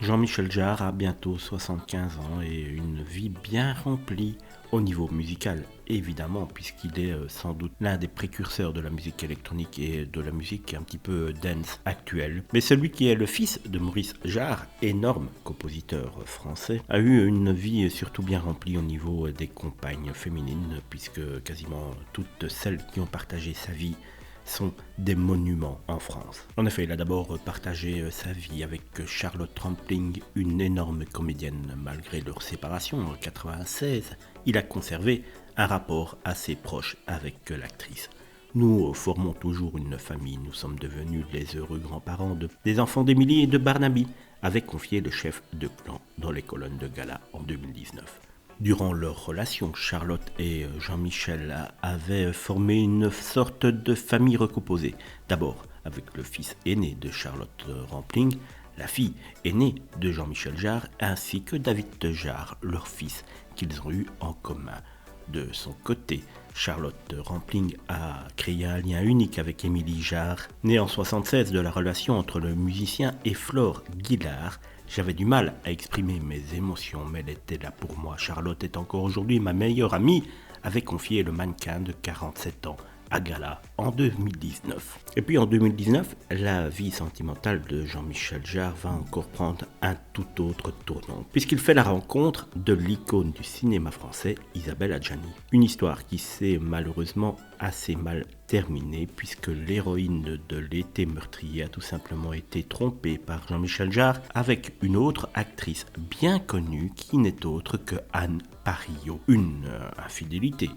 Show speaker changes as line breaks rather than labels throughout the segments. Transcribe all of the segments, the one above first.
Jean-Michel Jarre a bientôt 75 ans et une vie bien remplie au niveau musical, évidemment, puisqu'il est sans doute l'un des précurseurs de la musique électronique et de la musique un petit peu dance actuelle. Mais celui qui est le fils de Maurice Jarre, énorme compositeur français, a eu une vie surtout bien remplie au niveau des compagnes féminines, puisque quasiment toutes celles qui ont partagé sa vie sont des monuments en France. En effet, il a d'abord partagé sa vie avec Charlotte Rampling, une énorme comédienne. Malgré leur séparation en 1996, il a conservé un rapport assez proche avec l'actrice. Nous formons toujours une famille, nous sommes devenus les heureux grands-parents des enfants d'Émilie et de Barnaby, avait confié le chef de clan dans les colonnes de gala en 2019. Durant leur relation, Charlotte et Jean-Michel avaient formé une sorte de famille recomposée. D'abord avec le fils aîné de Charlotte Rampling, la fille aînée de Jean-Michel Jarre, ainsi que David Jarre, leur fils, qu'ils ont eu en commun. De son côté, Charlotte Rampling a créé un lien unique avec Émilie Jarre, née en 1976 de la relation entre le musicien et Flore Guillard. J'avais du mal à exprimer mes émotions, mais elle était là pour moi. Charlotte est encore aujourd'hui ma meilleure amie, avait confié le mannequin de 47 ans à gala en 2019. Et puis en 2019, la vie sentimentale de Jean-Michel Jarre va encore prendre un tout autre tournant, puisqu'il fait la rencontre de l'icône du cinéma français, Isabelle Adjani. Une histoire qui s'est malheureusement assez mal terminée, puisque l'héroïne de L'été meurtrier a tout simplement été trompée par Jean-Michel Jarre avec une autre actrice bien connue qui n'est autre que Anne Parillot. Une infidélité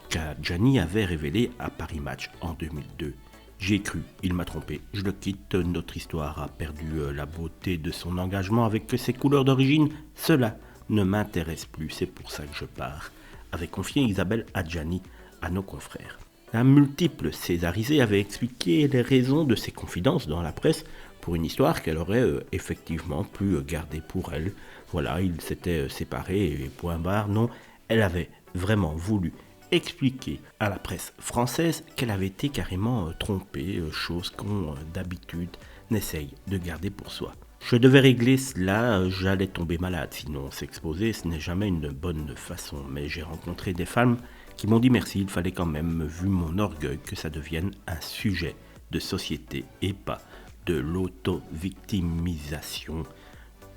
qu'Adjani avait révélé à Paris Match en 2002. J'y ai cru, il m'a trompé, je le quitte, notre histoire a perdu la beauté de son engagement avec ses couleurs d'origine, cela ne m'intéresse plus, c'est pour ça que je pars, avait confié Isabelle Adjani à nos confrères. Un multiple césarisé avait expliqué les raisons de ses confidences dans la presse pour une histoire qu'elle aurait effectivement pu garder pour elle. Voilà, ils s'étaient séparés et point barre, non, elle avait vraiment voulu expliquer à la presse française qu'elle avait été carrément trompée, chose qu'on d'habitude n'essaye de garder pour soi. Je devais régler cela, j'allais tomber malade, sinon s'exposer ce n'est jamais une bonne façon, mais j'ai rencontré des femmes qui m'ont dit merci, il fallait quand même, vu mon orgueil, que ça devienne un sujet de société et pas de l'auto-victimisation.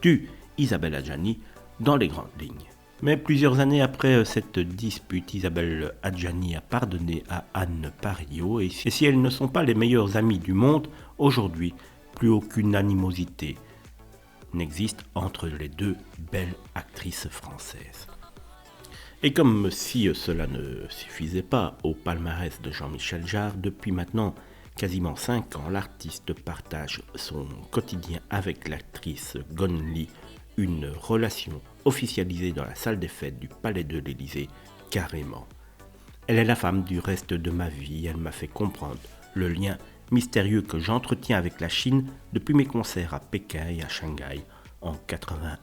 Tue Isabelle Adjani dans les grandes lignes. Mais plusieurs années après cette dispute, Isabelle Adjani a pardonné à Anne Parillot et si elles ne sont pas les meilleures amies du monde, aujourd'hui, plus aucune animosité n'existe entre les deux belles actrices françaises. Et comme si cela ne suffisait pas au palmarès de Jean-Michel Jarre, depuis maintenant quasiment 5 ans, l'artiste partage son quotidien avec l'actrice Gon Lee, une relation officialisée dans la salle des fêtes du Palais de l'Élysée, carrément. Elle est la femme du reste de ma vie, elle m'a fait comprendre le lien mystérieux que j'entretiens avec la Chine depuis mes concerts à Pékin et à Shanghai en 81,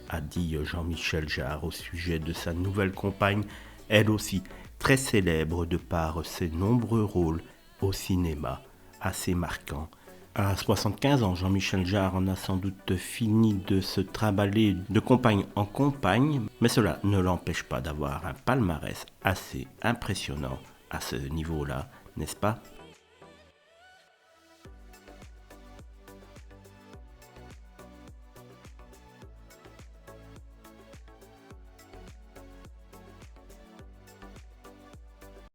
a dit Jean-Michel Jarre au sujet de sa nouvelle compagne, elle aussi très célèbre de par ses nombreux rôles au cinéma, assez marquants. À 75 ans, Jean-Michel Jarre en a sans doute fini de se trimballer de compagne en compagne, mais cela ne l'empêche pas d'avoir un palmarès assez impressionnant à ce niveau-là, n'est-ce pas ?